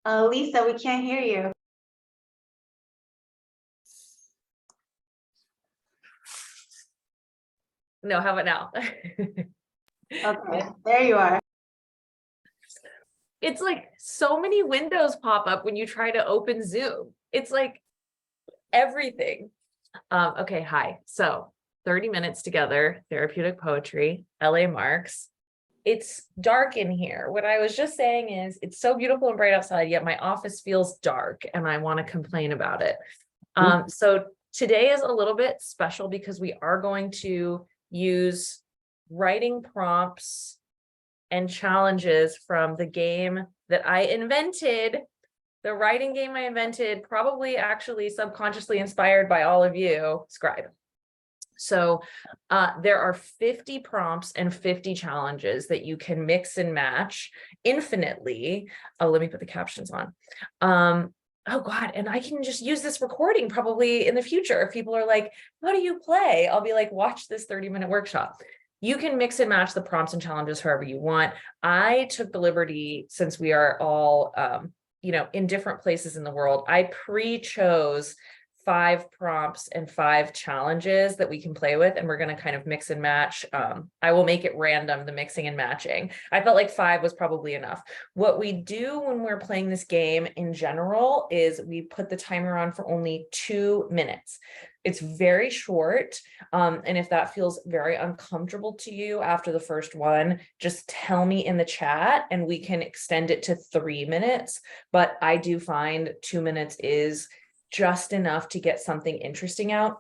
Lisa, we can't hear you. No, how about now? Okay, there you are. It's like so many windows pop up when you try to open Zoom. It's like everything. Okay, hi. So 30 minutes together, therapeutic poetry, LAMARKS. It's dark in here. What I was just saying is it's so beautiful and bright outside, yet my office feels dark and I want to complain about it. So today is a little bit special because we are going to use writing prompts and challenges from the game that I invented, the writing game I invented, probably actually subconsciously inspired by all of you, Scribe. So there are 50 prompts and 50 challenges that you can mix and match infinitely. Oh, let me put the captions on. Oh God, and I can just use this recording probably in the future. If people are like, how do you play? I'll be like, watch this 30-minute workshop. You can mix and match the prompts and challenges however you want. I took the liberty, since we are all, in different places in the world, I pre-chose 5 prompts and 5 challenges that we can play with, and we're going to kind of mix and match. I will make it random, the mixing and matching. I felt like 5 was probably enough. What we do when we're playing this game in general is we put the timer on for only 2 minutes. It's very short. And if that feels very uncomfortable to you after the first one, just tell me in the chat and we can extend it to 3 minutes. But I do find 2 minutes is just enough to get something interesting out.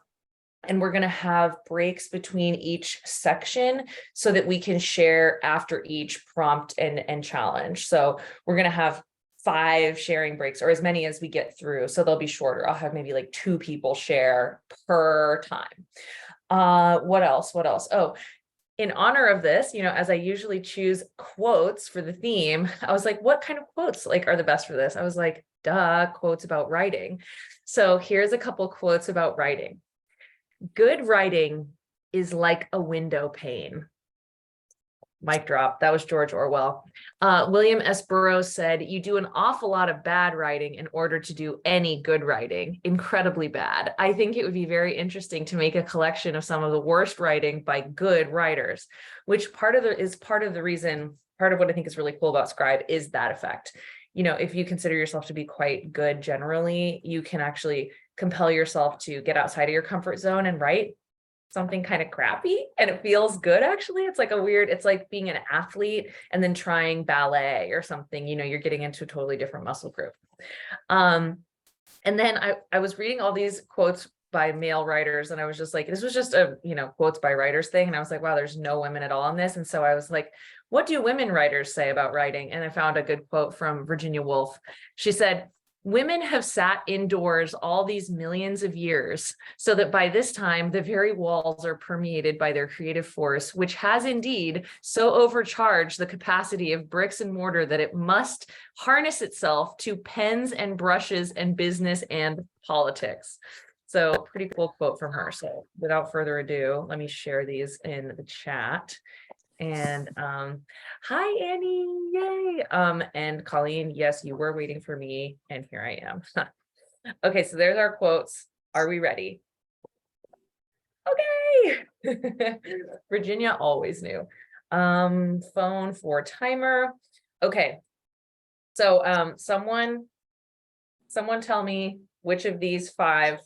And we're going to have breaks between each section so that we can share after each prompt and challenge. So we're going to have 5 sharing breaks, or as many as we get through. So they'll be shorter. I'll have maybe like 2 people share per time. What else? Oh, in honor of this, as I usually choose quotes for the theme, I was like, what kind of quotes are the best for this? I was like, duh, quotes about writing. So here's a couple quotes about writing. Good writing is like a window pane. Mic drop. That was George Orwell. William S. Burroughs said, you do an awful lot of bad writing in order to do any good writing. Incredibly bad. I think it would be very interesting to make a collection of some of the worst writing by good writers, which is part of the reason, part of what I think is really cool about Scribe is that effect. If you consider yourself to be quite good generally, you can actually compel yourself to get outside of your comfort zone and write something kind of crappy, and it feels good. Actually, it's like being an athlete and then trying ballet or something. You're getting into a totally different muscle group. And then I was reading all these quotes by male writers, and I was just like, this was just a quotes by writers thing, and I was like, wow, there's no women at all in this. And so I was like, what do women writers say about writing? And I found a good quote from Virginia Woolf. She said, women have sat indoors all these millions of years, so that by this time, the very walls are permeated by their creative force, which has indeed so overcharged the capacity of bricks and mortar that it must harness itself to pens and brushes and business and politics. So pretty cool quote from her. So without further ado, let me share these in the chat. And hi Annie, yay. And Colleen, yes, you were waiting for me, and here I am. Okay, so there's our quotes. Are we ready? Okay. Virginia always knew. Phone for timer. Okay. So someone tell me which of these 5,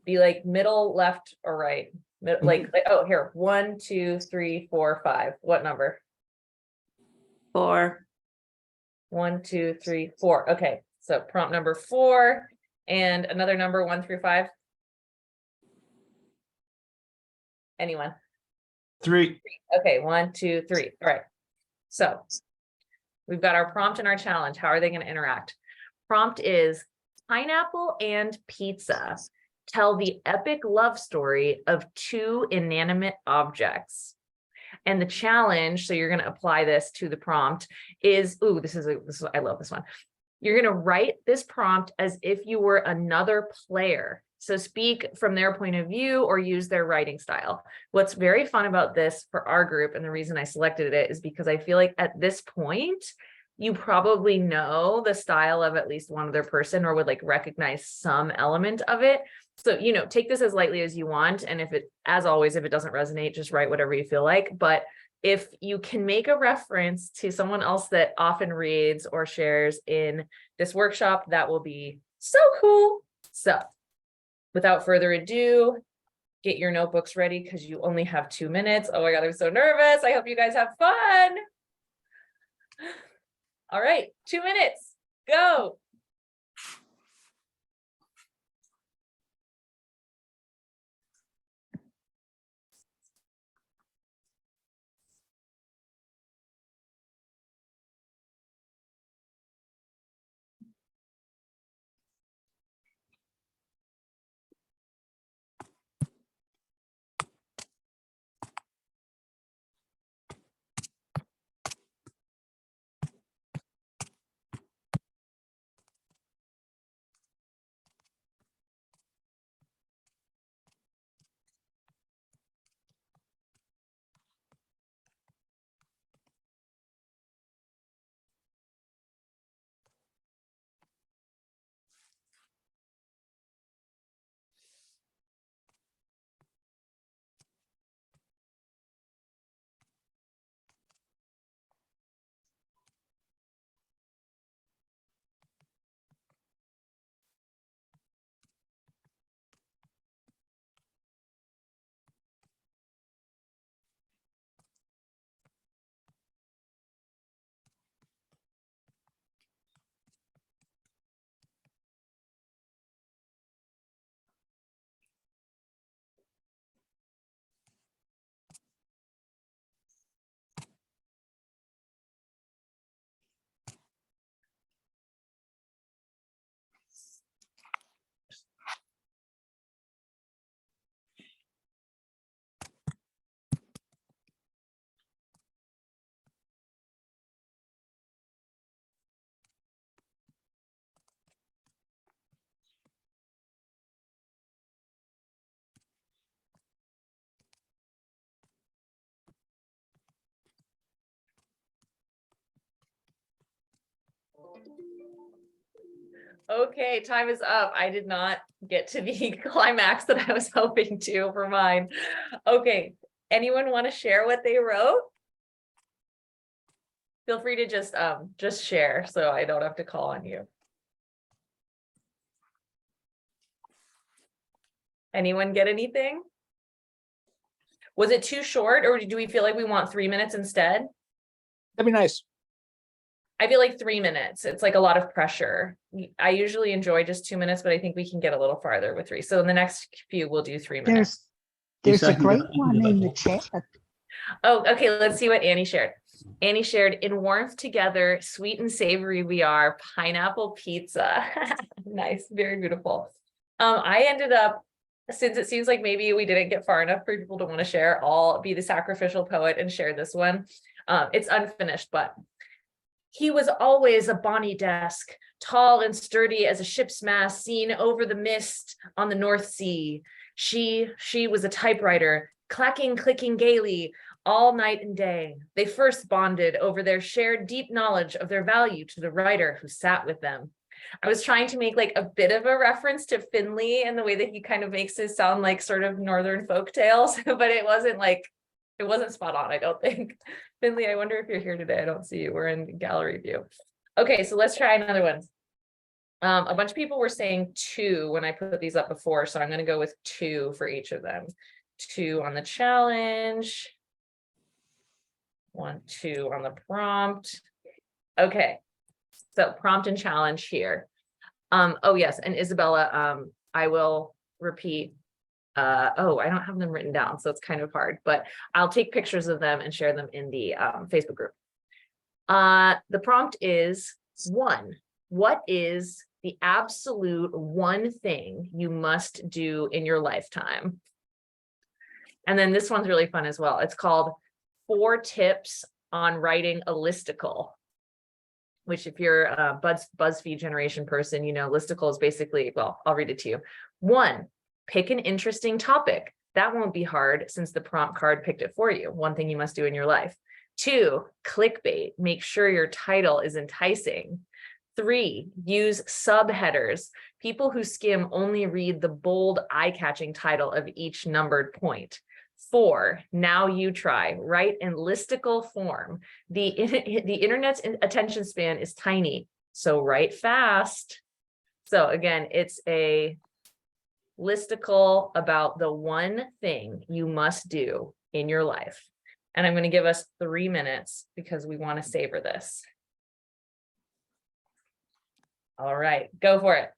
be like middle, left, or right. Oh, here, 1, 2, 3, 4, 5. What number? 4. 1, 2, 3, 4. Okay, so prompt number 4, and another number 1 through 5. Anyone? 3. Okay, 1, 2, 3. All right. So we've got our prompt and our challenge. How are they going to interact? Prompt is pineapple and pizza tell the epic love story of 2 inanimate objects. And the challenge, so you're going to apply this to the prompt, is, I love this one. You're going to write this prompt as if you were another player. So speak from their point of view or use their writing style. What's very fun about this for our group, and the reason I selected it, is because I feel like at this point, you probably know the style of at least one other person or would like recognize some element of it. So, you know, take this as lightly as you want. And if it, as always, if it doesn't resonate, just write whatever you feel like. But if you can make a reference to someone else that often reads or shares in this workshop, that will be so cool. So without further ado, get your notebooks ready because you only have 2 minutes. Oh my God, I'm so nervous. I hope you guys have fun. All right, 2 minutes, go. Okay, time is up. I did not get to the climax that I was hoping to for mine. Okay, anyone want to share what they wrote? Feel free to just share so I don't have to call on you. Anyone get anything? Was it too short or do we feel like we want 3 minutes instead? That'd be nice. I feel like 3 minutes. It's like a lot of pressure. I usually enjoy just 2 minutes, but I think we can get a little farther with 3. So in the next few, we'll do 3 minutes. There's a Exactly. great one in the chat. Oh, okay. Let's see what Annie shared. Annie shared, in warmth together, sweet and savory we are, pineapple pizza. Nice, very beautiful. I ended up, since it seems like maybe we didn't get far enough for people to want to share, I'll be the sacrificial poet and share this one. It's unfinished, but he was always a bonny desk, tall and sturdy as a ship's mast seen over the mist on the North Sea. She was a typewriter, clacking, clicking gaily all night and day. They first bonded over their shared deep knowledge of their value to the writer who sat with them. I was trying to make like a bit of a reference to Finley and the way that he kind of makes it sound like sort of Northern folk tales, but it wasn't spot on, I don't think. Finley, I wonder if you're here today. I don't see you. We're in gallery view. Okay, so let's try another one. A bunch of people were saying 2 when I put these up before, so I'm going to go with 2 for each of them. 2 on the challenge. 1, 2 on the prompt. Okay, so prompt and challenge here. Oh yes, and Isabella, I will repeat. Oh, I don't have them written down, so it's kind of hard, but I'll take pictures of them and share them in the Facebook group. The prompt is 1. What is the absolute one thing you must do in your lifetime? And then this one's really fun as well. It's called 4 tips on writing a listicle, which if you're a BuzzFeed generation person, you know, listicle is basically, well, I'll read it to you. 1, pick an interesting topic. That won't be hard since the prompt card picked it for you. One thing you must do in your life. 2, clickbait. Make sure your title is enticing. 3, use subheaders. People who skim only read the bold, eye-catching title of each numbered point. 4, now you try. Write in listicle form. The internet's attention span is tiny, so write fast. So again, it's a listicle about the one thing you must do in your life. And I'm going to give us 3 minutes because we want to savor this. All right, go for it.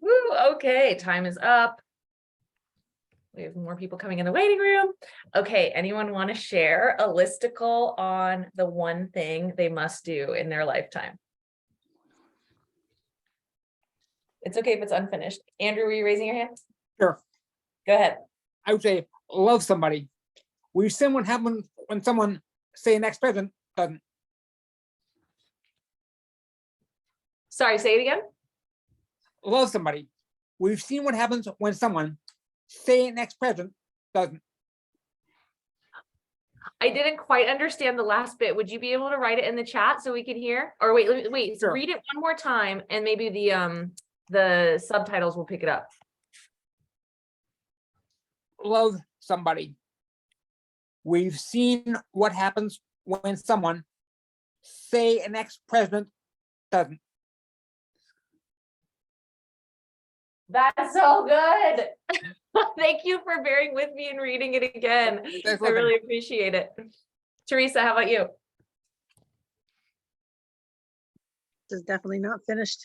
Woo, okay, time is up. We have more people coming in the waiting room. Okay, anyone want to share a listicle on the one thing they must do in their lifetime? It's okay if it's unfinished. Andrew, were you raising your hand? Sure. Go ahead. I would say love somebody. We've seen what happens when someone, say, an ex-president doesn't. Sorry, say it again. Love somebody. We've seen what happens when someone, say, an ex-president doesn't. I didn't quite understand the last bit. Would you be able to write it in the chat so we can hear? Or wait, Sure. read it one more time and maybe the subtitles will pick it up. Love somebody. We've seen what happens when someone, say, an ex-president doesn't. That's so good. Thank you for bearing with me and reading it again. Thanks, I really appreciate it. Teresa, how about you? This is definitely not finished.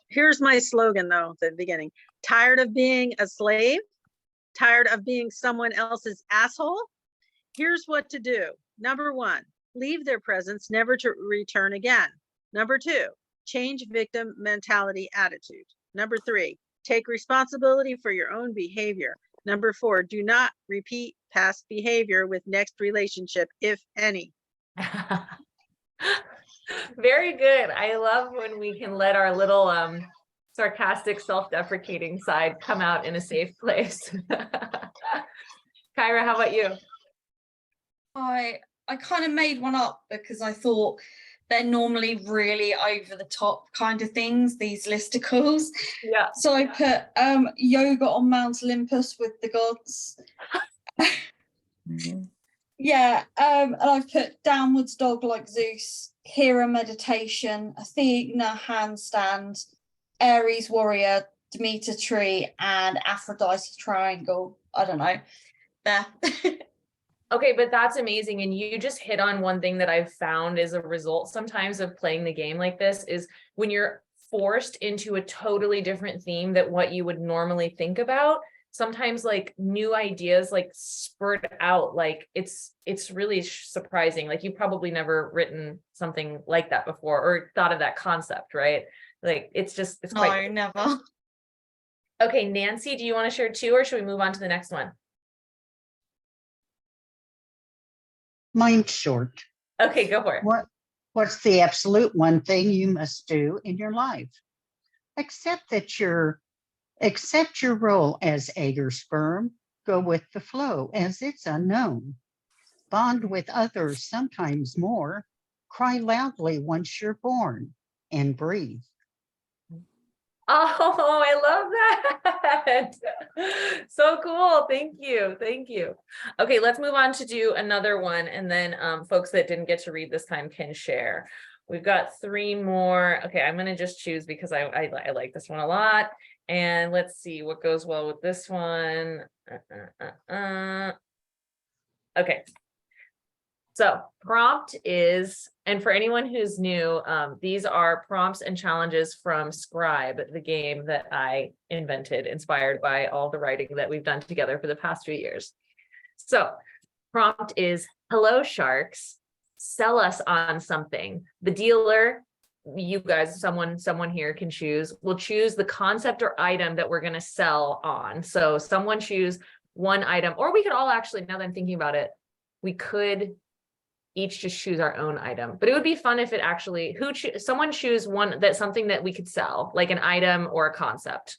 Here's my slogan though, at the beginning. Tired of being a slave, tired of being someone else's asshole, Here's what to do. Number 1, leave their presence, never to return again. Number 2, change victim mentality attitude. Number 3, take responsibility for your own behavior. Number 4, do not repeat past behavior with next relationship, if any. Very good. I love when we can let our little sarcastic, self-deprecating side come out in a safe place. Kyra, how about you? I kind of made one up because I thought they're normally really over the top kind of things, these listicles. Yeah. So I put yoga on Mount Olympus with the gods. Yeah, and I've put downwards dog like Zeus, Hera meditation, Athena handstand, Aries warrior, Demeter tree, and Aphrodite triangle. I don't know. There. Okay, but that's amazing. And you just hit on one thing that I've found is a result sometimes of playing the game like this is when you're forced into a totally different theme that what you would normally think about, sometimes like new ideas like spurt out. Like it's really surprising. Like you've probably never written something like that before or thought of that concept, right? Like it's quite. No, never. Okay, Nancy, do you want to share two or should we move on to the next one? Mine's short. Okay, go for it. What's the absolute one thing you must do in your life? Accept your role as egg or sperm. Go with the flow as it's unknown. Bond with others, sometimes more. Cry loudly once you're born and breathe. Oh, I love that. So cool. Thank you. Thank you. Okay, let's move on to do another one. And then folks that didn't get to read this time can share. We've got 3 more. Okay, I'm going to just choose because I like this one a lot. And let's see what goes well with this one. Okay. So prompt is, and for anyone who's new, these are prompts and challenges from Scribe, the game that I invented, inspired by all the writing that we've done together for the past few years. So prompt is, hello sharks, sell us on something. The dealer, you guys, someone here can choose, will choose the concept or item that we're going to sell on. So someone choose one item, or we could all actually, now that I'm thinking about it, we could each just choose our own item, but it would be fun if it actually, someone choose one that's something that we could sell, like an item or a concept.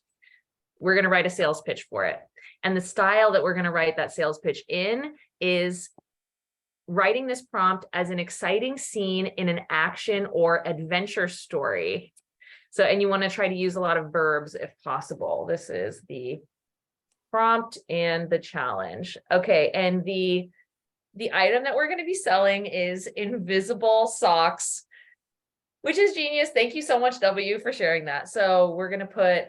We're going to write a sales pitch for it. And the style that we're going to write that sales pitch in is writing this prompt as an exciting scene in an action or adventure story. So, and you want to try to use a lot of verbs if possible. This is the prompt and the challenge. Okay. And the item that we're going to be selling is invisible socks, which is genius. Thank you so much, W, for sharing that. So we're going to put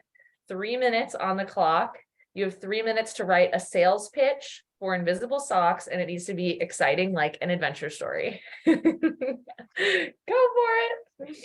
3 minutes on the clock. You have 3 minutes to write a sales pitch for invisible socks, and it needs to be exciting, like an adventure story. Go for it.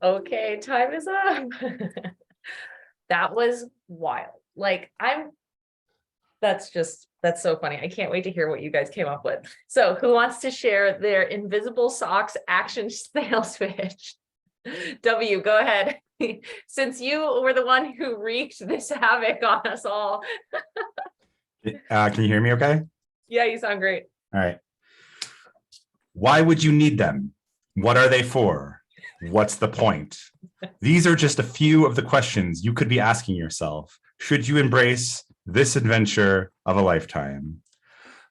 Okay, time is up. That was wild. Like that's so funny. I can't wait to hear what you guys came up with. So who wants to share their invisible socks action sales pitch? W, go ahead. Since you were the one who wreaked this havoc on us all. Can you hear me okay? Yeah, you sound great. All right. Why would you need them? What are they for? What's the point? These are just a few of the questions you could be asking yourself should you embrace this adventure of a lifetime.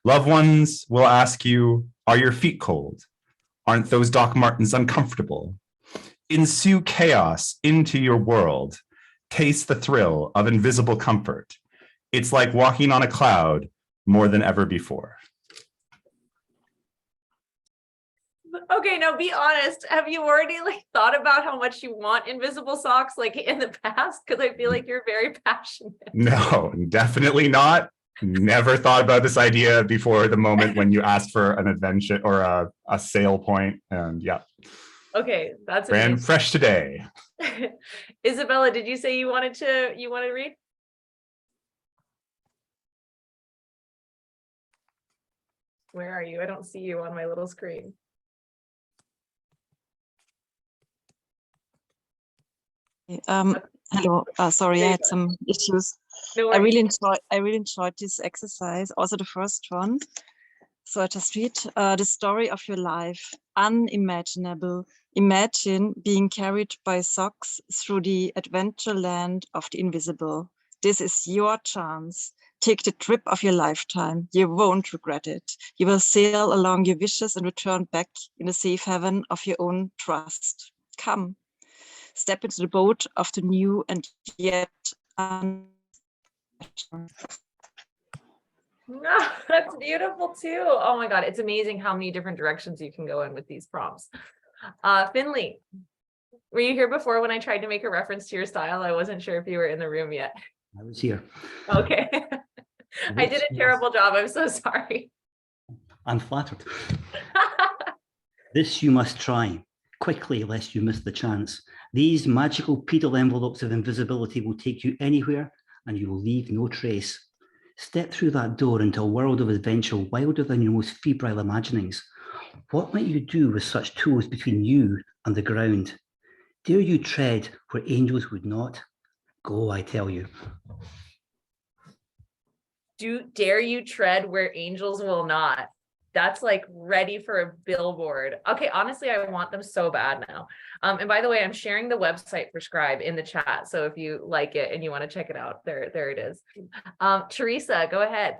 Loved ones will ask you, are your feet cold? Aren't those Doc Martens uncomfortable? Ensue chaos into your world. Taste the thrill of invisible comfort. It's like walking on a cloud more than ever before. Okay, now be honest. Have you already like thought about how much you want invisible socks like in the past? Because I feel like you're very passionate. No, definitely not. Never thought about this idea before the moment when you asked for an adventure or a sale point. And yeah. Okay, that's Brand amazing. fresh today. Isabella, did you say you wanted to read? Where are you? I don't see you on my little screen. Hello. Sorry, I had some issues. No I worries. really enjoyed this exercise, also the first one. So I just read the story of your life, unimaginable. Imagine being carried by socks through the adventure land of the invisible. This is your chance. Take the trip of your lifetime. You won't regret it. You will sail along your wishes and return back in the safe haven of your own trust. Come, step into the boat of the new and yet No, that's beautiful too. Oh my God, it's amazing how many different directions you can go in with these prompts. Finley, were you here before when I tried to make a reference to your style? I wasn't sure if you were in the room yet. I was here. Okay. I did a terrible job. I'm so sorry. I'm flattered. This you must try quickly, lest you miss the chance. These magical pedal envelopes of invisibility will take you anywhere and you will leave no trace. Step through that door into a world of adventure wilder than your most febrile imaginings. What might you do with such tools between you and the ground? Dare you tread where angels would not? Go, I tell you. Dare you tread where angels will not? That's like ready for a billboard. Okay, honestly, I want them so bad now. And by the way, I'm sharing the website for Scribe in the chat. So if you like it and you want to check it out, there it is. Teresa, go ahead.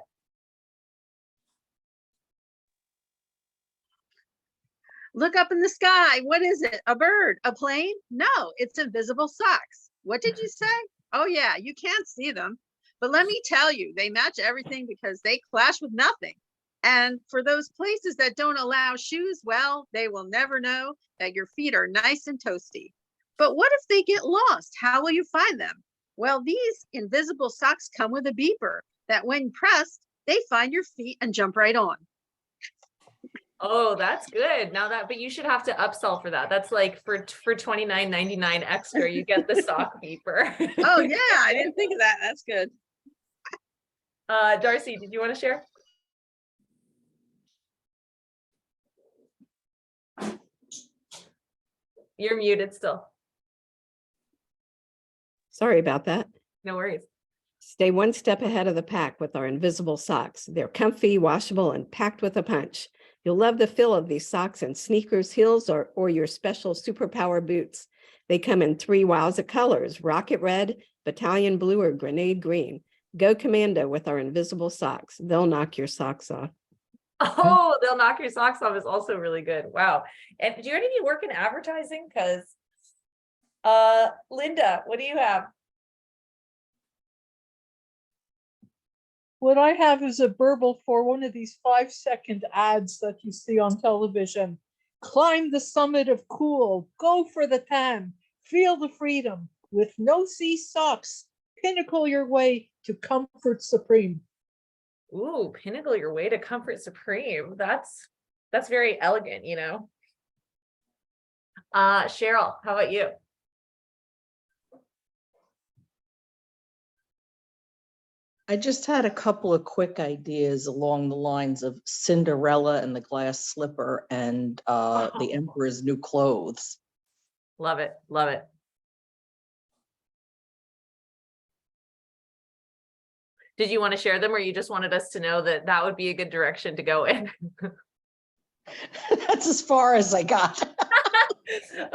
Look up in the sky. What is it? A bird? A plane? No, it's invisible socks. What did you say? Oh yeah, you can't see them. But let me tell you, they match everything because they clash with nothing. And for those places that don't allow shoes, well, they will never know that your feet are nice and toasty. But what if they get lost? How will you find them? Well, these invisible socks come with a beeper that when pressed, they find your feet and jump right on. Oh, that's good. Now that, but you should have to upsell for that. That's like for $29.99 extra, you get the sock beeper. Oh yeah, I didn't think of that. That's good. Darcy, did you want to share? You're muted still. Sorry about that. No worries. Stay one step ahead of the pack with our invisible socks. They're comfy, washable, and packed with a punch. You'll love the feel of these socks in sneakers, heels, or your special superpower boots. They come in 3 wowza colors: rocket red, battalion blue, or grenade green. Go commando with our invisible socks. They'll knock your socks off. Oh, they'll knock your socks off is also really good. Wow. And do you have any work in advertising? Because Linda, what do you have? What I have is a burble for one of these 5-second ads that you see on television. Climb the summit of cool, go for the tan, feel the freedom. With no see socks, pinnacle your way to comfort supreme. Ooh, pinnacle your way to comfort supreme. That's very elegant, you know. Cheryl, how about you? I just had a couple of quick ideas along the lines of Cinderella and the Glass Slipper and the Emperor's New Clothes. Love it. Love it. Did you want to share them, or you just wanted us to know that that would be a good direction to go in? That's as far as I got.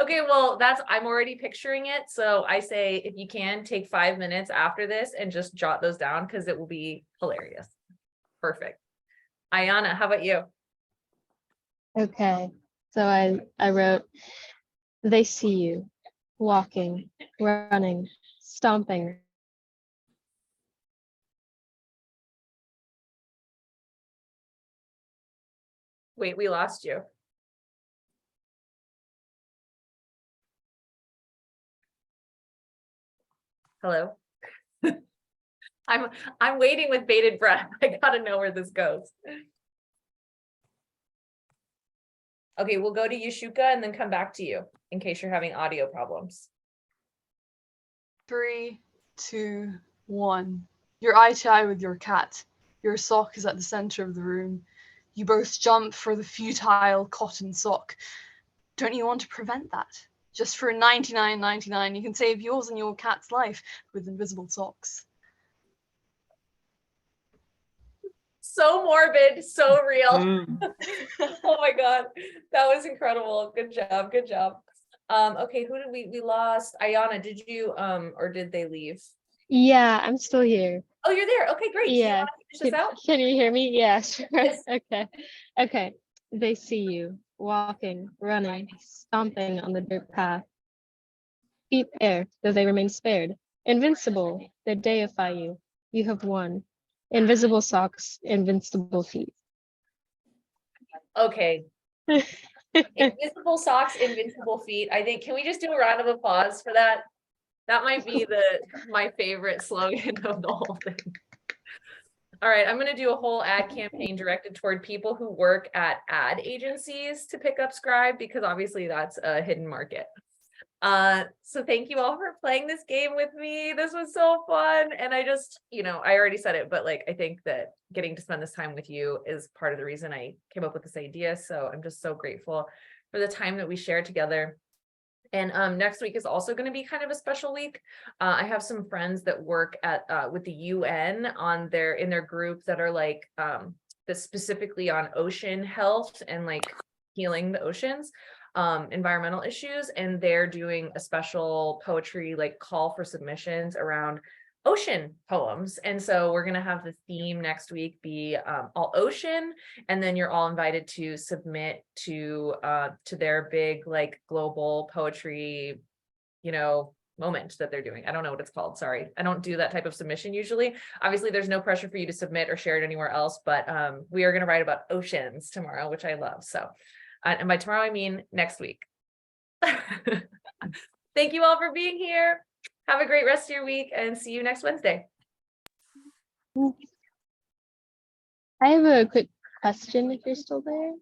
Okay, well, I'm already picturing it. So I say, if you can, take 5 minutes after this and just jot those down because it will be hilarious. Perfect. Ayana, how about you? Okay, so I wrote, they see you walking, running, stomping. Wait, we lost you. Hello. I'm waiting with bated breath. I gotta know where this goes. Okay, we'll go to Yashuka and then come back to you in case you're having audio problems. 3, 2, 1. You're eye to eye with your cat. Your sock is at the center of the room. You both jump for the futile cotton sock. Don't you want to prevent that? Just for $99.99, you can save yours and your cat's life with invisible socks. So morbid, so real. Oh my God, that was incredible. Good job, good job. Okay, who did we lost? Ayana, did you or did they leave? Yeah, I'm still here. Oh, you're there. Okay, great. Do you Yeah. want to finish this out? Can you hear me? Yeah, sure. Yes. Okay. Okay. They see you walking, running, stomping on the dirt path. Feet air, though they remain spared. Invincible, they deify you. You have won. Invisible socks, invincible feet. Okay. Invisible socks, invincible feet. I think, can we just do a round of applause for that? That might be my favorite slogan of the whole thing. All right, I'm going to do a whole ad campaign directed toward people who work at ad agencies to pick up Scribe, because obviously that's a hidden market. So thank you all for playing this game with me. This was so fun. And I just, I already said it, but I think that getting to spend this time with you is part of the reason I came up with this idea. So I'm just so grateful for the time that we shared together. And next week is also going to be kind of a special week. I have some friends that work at with the UN in their group that are that's specifically on ocean health and healing the oceans, environmental issues, and they're doing a special poetry call for submissions around ocean poems. And so we're going to have the theme next week be all ocean, and then you're all invited to submit to their big global poetry moment that they're doing. I don't know what it's called, sorry, I don't do that type of submission usually. Obviously there's no pressure for you to submit or share it anywhere else, but we are going to write about oceans tomorrow, which I love. So and by tomorrow I mean next week. Thank you all for being here. Have a great rest of your week and see you next Wednesday. I have a quick question if you're still there.